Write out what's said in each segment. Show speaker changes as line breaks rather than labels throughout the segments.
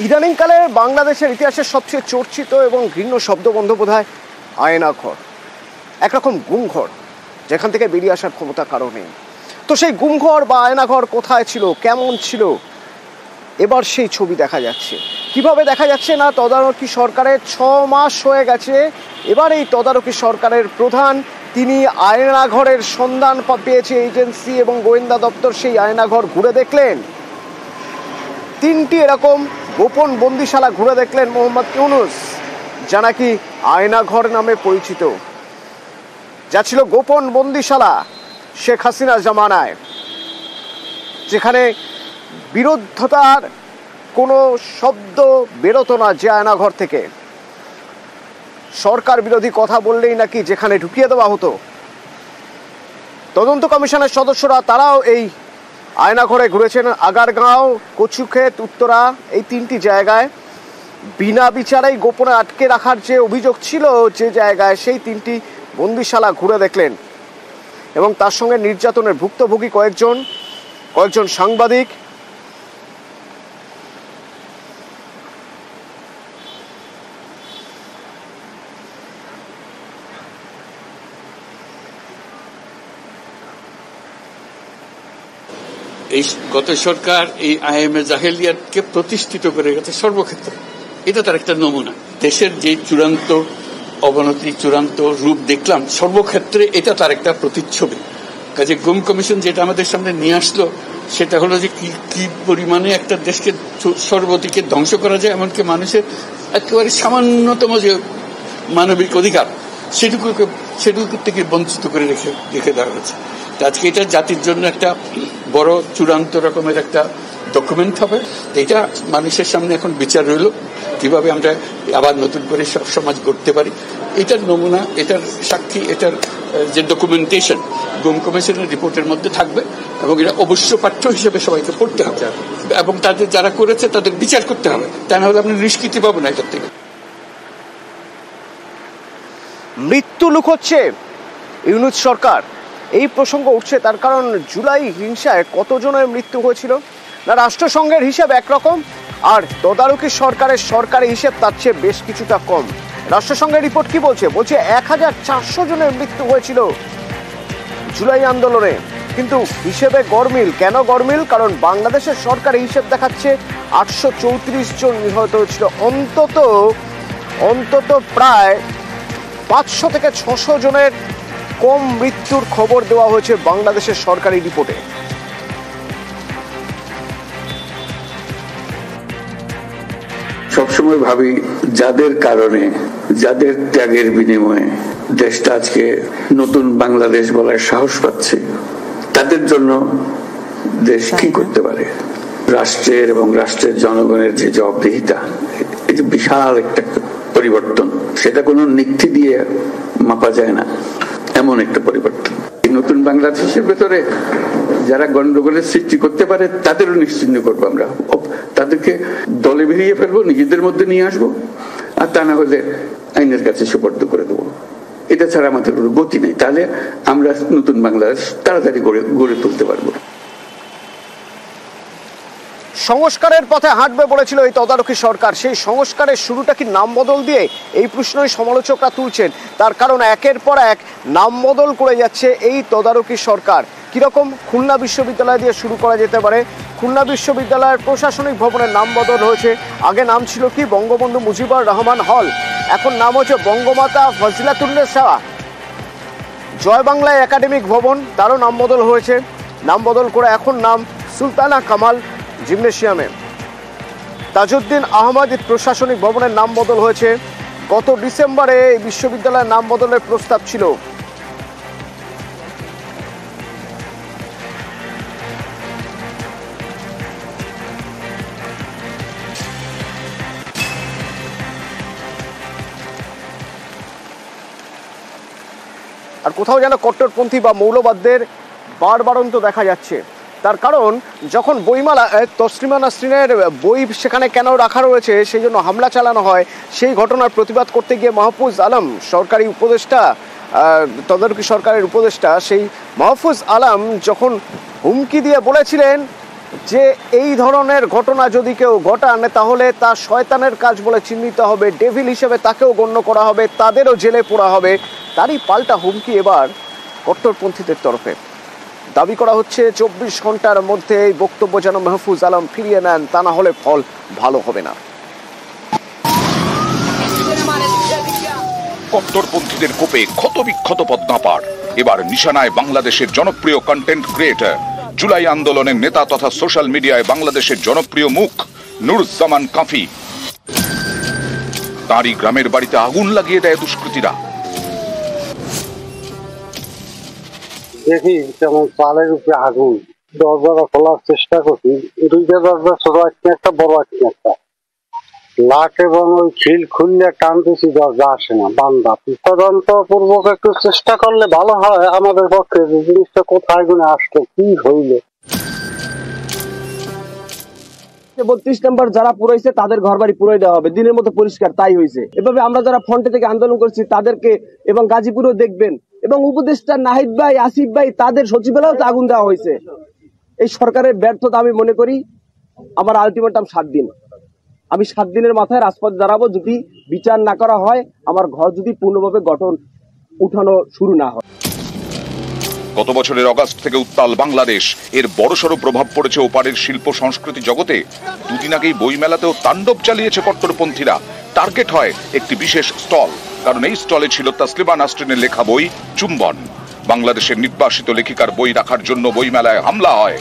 ইদানিংকালে বাংলাদেশের ইতিহাসের সবচেয়ে চর্চিত এবং ঘৃণ্য শব্দবন্ধ বোধহয় আয়নাঘর, একরকম গুমঘর, যেখান থেকে বেরিয়ে আসার ক্ষমতা কারো নেই। তো সেই গুমঘর বা আয়নাঘর কোথায় ছিল, কেমন ছিল, এবার সেই ছবি দেখা যাচ্ছে। কিভাবে দেখা যাচ্ছে না, তদারকি সরকারের 6 মাস হয়ে গেছে। এবার এই তদারকি সরকারের প্রধান তিনি আয়নাঘরের সন্ধান পেয়েছে এজেন্সি এবং গোয়েন্দা দপ্তর, সেই আয়নাঘর ঘুরে দেখলেন। 3টি এরকম গোপন বন্দিশালা ঘুরে দেখলেন মোহাম্মদ ইউনূস, যা নাকি আয়নাঘর নামে পরিচিত, যা ছিল গোপন বন্দিশালা শেখ হাসিনার জামানায়, যেখানে বিরোধতার কোনো শব্দ বেরোতো না। যে আয়নাঘর থেকে সরকার বিরোধী কথা বললেই নাকি যেখানে ঢুকিয়ে দেওয়া হতো। তদন্ত কমিশনের সদস্যরা তারাও এই আয়নাঘরে ঘুরেছেন। আগারগাঁও, কচুক্ষেত, উত্তরা, এই 3টি জায়গায় বিনা বিচারেই গোপনে আটকে রাখার যে অভিযোগ ছিল যে জায়গায়, সেই 3টি বন্দিশালা ঘুরে দেখলেন এবং তার সঙ্গে নির্যাতনের ভুক্তভোগী কয়েকজন সাংবাদিক।
এই গত সরকার এই আইএমএ জাহেলিয়াতকে প্রতিষ্ঠিত করে গেছে সর্বক্ষেত্রে। এটা তার একটা নমুনা। দেশের যে চূড়ান্ত অবনতি, চূড়ান্ত রূপ দেখলাম সর্বক্ষেত্রে, এটা তার একটা প্রতিচ্ছবি। কাজে গুম কমিশন যেটা আমাদের সামনে নিয়ে আসলো, সেটা হলো যে কি পরিমাণে একটা দেশকে সর্বদিকে ধ্বংস করা যায়, এমনকি মানুষের একেবারে সামান্যতম যে মানবিক অধিকার সেটুকু থেকে বঞ্চিত করে রেখে দেওয়া হয়েছে। আজকে এটা জাতির জন্য একটা বড় চূড়ান্ত রকমের একটা ডকুমেন্ট হবে। এটা মানুষের সামনে এখন বিচার রইল, কিভাবে আমরা আবার নতুন করে সমাজ গড়তে পারি। এটার নমুনা, এটার সাক্ষী, এটার যে ডকুমেন্টেশন গুম কমিশনের রিপোর্টের মধ্যে থাকবে এবং এটা অবশ্য পাঠ্য হিসেবে সবাইকে পড়তে হবে এবং তাদের যারা করেছে তাদের বিচার করতে হবে। তা না হলে আপনি নিষ্কৃতি পাবো না এটার থেকে।
মৃত্যু লুকোচ্ছে ইউনূস সরকার, এই প্রসঙ্গ উঠছে তার কারণ জুলাই হিংসায় কতজনের মৃত্যু হয়েছিল না। রাষ্ট্রসংঘের হিসেব একরকম, আর তদারকি সরকারের সরকারি হিসেব তার চেয়ে বেশ কিছুটা কম। রাষ্ট্রসংঘের রিপোর্ট কি বলছে? 1400 জনের মৃত্যু হয়েছিল জুলাই আন্দোলনে। কিন্তু হিসেবে গরমিল। কেন গরমিল? কারণ বাংলাদেশের সরকারি হিসেব দেখাচ্ছে 834 জন নিহত হয়েছিল। অন্তত প্রায় 500 থেকে 600 জনের কম মৃত্যুর খবর দেওয়া হয়েছে বাংলাদেশের সরকারি রিপোর্টে।
সবসময় ভাবি যাদের কারণে, যাদের ত্যাগের বিনিময়ে দেশটা আজকে নতুন বাংলাদেশ বলার সাহস পাচ্ছে, তাদের জন্য দেশ কি করতে পারে। রাষ্ট্রের এবং রাষ্ট্রের জনগণের যে জবাবদিহিতা, এই যে বিশাল একটা পরিবর্তন, সেটা কোনো নীতি দিয়ে মাপা যায় না, এমন একটা পরিবর্তন। এই নতুন বাংলাদেশের ভেতরে যারা গন্ডগোলের সৃষ্টি করতে পারে তাদেরও নিশ্চিহ্ন করবো আমরা, তাদেরকে দলে বেরিয়ে ফেলবো, নিজেদের মধ্যে নিয়ে আসবো, আর তা না হলে আইনের কাছে সুপর্দ করে দেবো। এটা ছাড়া আমাদের কোনো গতি নেই। তাহলে আমরা নতুন বাংলাদেশ তাড়াতাড়ি গড়ে তুলতে পারবো।
সংস্কারের পথে হাঁটবে বলেছিল এই তদারকি সরকার। সেই সংস্কারের শুরুটা কি নাম বদল দিয়ে? এই প্রশ্নই সমালোচকরা তুলছেন। তার কারণ একের পর এক নাম বদল করে যাচ্ছে এই তদারকি সরকার। কিরকম? খুলনা বিশ্ববিদ্যালয় দিয়ে শুরু করা যেতে পারে। খুলনা বিশ্ববিদ্যালয়ের প্রশাসনিক ভবনের নাম বদল হয়েছে। আগে নাম ছিল কি বঙ্গবন্ধু মুজিবুর রহমান হল, এখন নাম হচ্ছে বঙ্গমাতা ফজিলাতুন্নেসা। জয় বাংলা একাডেমিক ভবন, তারও নাম বদল হয়েছে। নাম বদল করে এখন নাম সুলতানা কামাল জিমনেশিয়ামে। তাজউদ্দিন আহমদ প্রশাসনিক ভবনের নাম বদল হয়েছে। গত ডিসেম্বরে এই বিশ্ববিদ্যালয়ের নাম বদলের প্রস্তাব ছিল। আর কোথাও যেন কট্টরপন্থী বা মৌলবাদদের বাড়বাড়ন্ত দেখা যাচ্ছে। তার কারণ যখন বইমেলা তসলিমা নাসরিনের বই সেখানে কেন রাখা রয়েছে সেই জন্য হামলা চালানো হয়, সেই ঘটনার প্রতিবাদ করতে গিয়ে মাহফুজ আলম, সরকারি উপদেষ্টা, তদারকি সরকারের উপদেষ্টা, সেই মাহফুজ আলম যখন হুমকি দিয়ে বলেছিলেন যে এই ধরনের ঘটনা যদি কেউ ঘটান তাহলে তা শয়তানের কাজ বলে চিহ্নিত হবে, ডেভিল হিসেবে তাকেও গণ্য করা হবে, তাদেরও জেলে পোড়া হবে। তারই পাল্টা হুমকি এবার কট্টরপন্থীদের তরফে। দাবি করা হচ্ছে 24 ঘন্টার মধ্যে এই বক্তব্য যেন মাহফুজ আলম ফিরিয়ে নেন, তা না হলে ফল ভালো হবে না।
কট্টরপন্থীদের কোপে ক্ষতবিক্ষত পদ্মাপাড়। এবার নিশানায় বাংলাদেশের জনপ্রিয় কন্টেন্ট ক্রিয়েটর, জুলাই আন্দোলনের নেতা তথা সোশ্যাল মিডিয়ায় বাংলাদেশের জনপ্রিয় মুখ নুরুজ্জামান কাফি। তাঁরই গ্রামের বাড়িতে আগুন লাগিয়ে দেয় দুষ্কৃতীরা।
দেখি যেমন চালের উপরে আগুন, দরজা খোলার চেষ্টা করছি, দুইটা দরজা, ছোট একটা বড় একটা লাখ, এবং ওই খিল খুললে টানতেছি, দরজা আসে না, বান্দা। তদন্ত পূর্বক একটু চেষ্টা করলে ভালো হয় আমাদের পক্ষে, যে জিনিসটা কোথায় গুনে আসলো, কি হইলো।
32 নম্বর যারা পুরাইছে তাদের ঘর বাড়ি পুরাই দেওয়া হবে, দিনের মতো পরিষ্কার, তাই হয়েছে। এভাবে আমরা যারা ফ্রন্টে থেকে আন্দোলন করছি তাদেরকে, এবং গাজীপুরেও দেখবেন, এবং উপদেষ্টা নাহিদ ভাই, আসিফ ভাই, তাদের সচিবালয়েও আগুন দেওয়া হয়েছে। এই সরকারের ব্যর্থতা আমি মনে করি। আমার আলটিমেটাম 7 দিন, আমি 7 দিনের মাথায় রাজপথে দাঁড়াবো। যদি বিচার না করা হয়, আমার ঘর যদি পূর্ণভাবে উঠানো শুরু না হয়।
গত বছরের অগাস্ট থেকে উত্তাল বাংলাদেশ, এর বড়সড় প্রভাব পড়েছে ওপারের শিল্প সংস্কৃতি জগতে। দুদিন আগেই বইমেলাতেও তাণ্ডব চালিয়েছে কট্টরপন্থীরা। টার্গেট হয় একটি বিশেষ স্টল, কারণ এই স্টলে ছিল তাসলিমা নাসরিনের লেখা বই চুম্বন। বাংলাদেশের নির্বাসিত লেখিকার বই রাখার জন্য বইমেলায় হামলা হয়।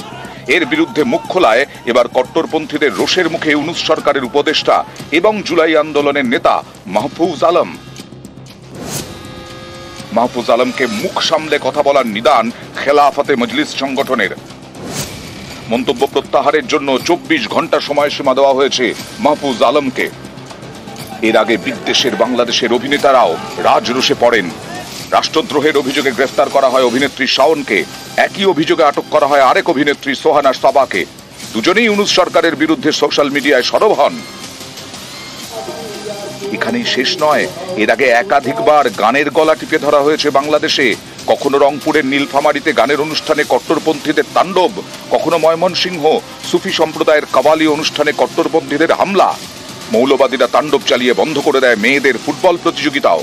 এর বিরুদ্ধে মুখ খোলায় এবার কট্টরপন্থীদের রোষের মুখে ইউনূস সরকারের উপদেষ্টা এবং জুলাই আন্দোলনের নেতা মাহফুজ আলম। মাহফুজ আলমকে মুখ সামলে কথা বলার নিদান খেলাফতে মজলিস সংগঠনের। মন্তব্য প্রত্যাহারের জন্য 24 ঘন্টা সময়সীমা দেওয়া হয়েছে মাহফুজ আলমকে। এর আগে বিদেশের বাংলাদেশের অভিনেতারাও রাজরোষে পড়েন। রাষ্ট্রদ্রোহের অভিযোগে গ্রেফতার করা হয় অভিনেত্রী শাওনকে, একই অভিযোগে আটক করা হয় আরেক অভিনেত্রী সোহানা সাবাকে। দুজনেই ইউনূস সরকারের বিরুদ্ধে সোশ্যাল মিডিয়ায় সরব হন। এখানেই শেষ নয়, এর আগে একাধিকবার গানের গলা টিপে ধরা হয়েছে বাংলাদেশে। কখনো রংপুরের নীলফামারীতে গানের অনুষ্ঠানে কট্টরপন্থীদের তাণ্ডব, কখনো ময়মনসিংহ সুফি সম্প্রদায়ের কাওয়ালি অনুষ্ঠানে কট্টরপন্থীদের হামলা। মৌলবাদীরা তাণ্ডব চালিয়ে বন্ধ করে দেয় মেয়েদের ফুটবল প্রতিযোগিতাও।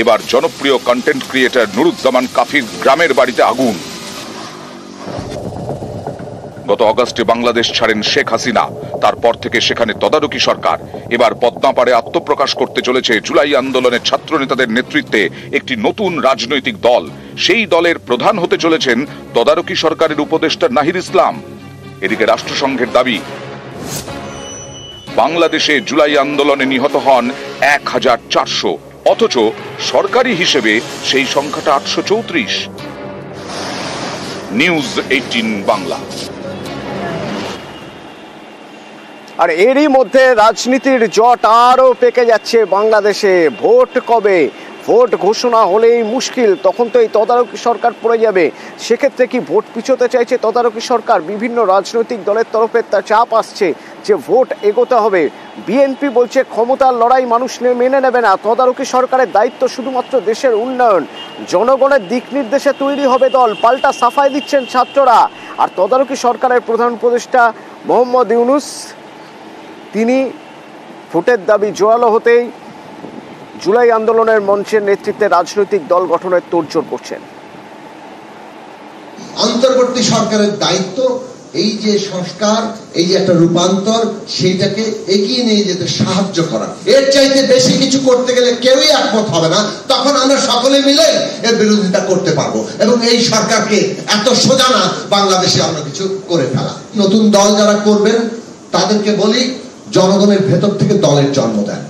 এবার জনপ্রিয় কন্টেন্ট ক্রিয়েটর নুরুজ্জামান কাফির গ্রামের বাড়িতে আগুন। গত অগাস্টে বাংলাদেশ ছাড়েন শেখ হাসিনা, তারপর থেকে সেখানে তদারকি সরকার। এবার পদ্মাপাড়ে আত্মপ্রকাশ করতে চলেছে জুলাই আন্দোলনের ছাত্র নেতাদের নেতৃত্বে একটি নতুন রাজনৈতিক দল। সেই দলের প্রধান হতে চলেছেন তদারকি সরকারের উপদেষ্টা নাহিদ ইসলাম। এদিকে রাষ্ট্রসংঘের দাবি, বাংলাদেশে জুলাই আন্দোলনে নিহত হন 1400, অথচ সরকারি হিসেবে সেই সংখ্যাটা 834। নিউজ 18 বাংলা।
আর এরই মধ্যে রাজনীতির জট আরও পেকে যাচ্ছে বাংলাদেশে। ভোট কবে? ভোট ঘোষণা হলেই মুশকিল, তখন তো এই তদারকি সরকার পড়ে যাবে। সেক্ষেত্রে কি ভোট পিছোতে চাইছে তদারকি সরকার? বিভিন্ন রাজনৈতিক দলের তরফে তার চাপ আসছে যে ভোট এগোতে হবে। বিএনপি বলছে ক্ষমতার লড়াই মানুষ মেনে নেবে না, তদারকি সরকারের দায়িত্ব শুধুমাত্র দেশের উন্নয়ন, জনগণের দিক নির্দেশে তৈরি হবে দল। পাল্টা সাফাই দিচ্ছেন ছাত্ররা। আর তদারকি সরকারের প্রধান উপদেষ্টা মোহাম্মদ ইউনূস, তিনি ভোটের দাবি জোরালো হতেই জুলাই আন্দোলনের মঞ্চের নেতৃত্বে রাজনৈতিক দল গঠনের তোড়জোড় করছেন।
অন্তর্বর্তী সরকারের দায়িত্ব এই যে সংস্কার, এই যে একটা রূপান্তর, সেইটাকে এগিয়ে নিয়ে যেতে সাহায্য করা। এর চাইতে বেশি কিছু করতে গেলে কেউই একমত হবে না, তখন আমরা সকলে মিলে এর বিরোধিতা করতে পারবো। এবং এই সরকারকে এত সোজা না বাংলাদেশে আমরা কিছু করে ফেলা। নতুন দল যারা করবেন তাদেরকে বলি, জনগণের ভেতর থেকে দলের জন্ম দেন,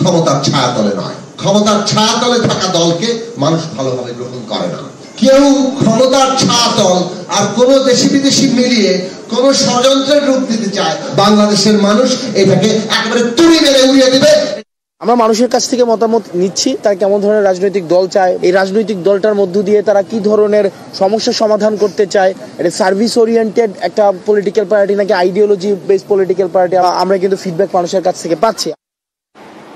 ক্ষমতার ছায়াতলে নয়। ক্ষমতার ছায়াতলে থাকা দলকে মানুষ ভালোভাবে গ্রহণ করে না। কেউ ক্ষমতার ছায়াতল আর কোন দেশি বিদেশি মিলিয়ে কোন ষড়যন্ত্রের রূপ দিতে চায়, বাংলাদেশের মানুষ এটাকে একেবারে তুড়ি মেরে উড়িয়ে দিবে।
আমরা মানুষের কাছ থেকে মতামত নিচ্ছি, তারা কেমন ধরনের রাজনৈতিক দল চায়, এই রাজনৈতিক দলটার মধ্য দিয়ে তারা কি ধরনের সমস্যার সমাধান করতে চায়। এটা সার্ভিস ওরিয়েন্টেড একটা পলিটিক্যাল পার্টি নাকি আইডিওলজি বেসড পলিটিক্যাল পার্টি, আমরা কিন্তু ফিডব্যাক মানুষের কাছ থেকে পাচ্ছি।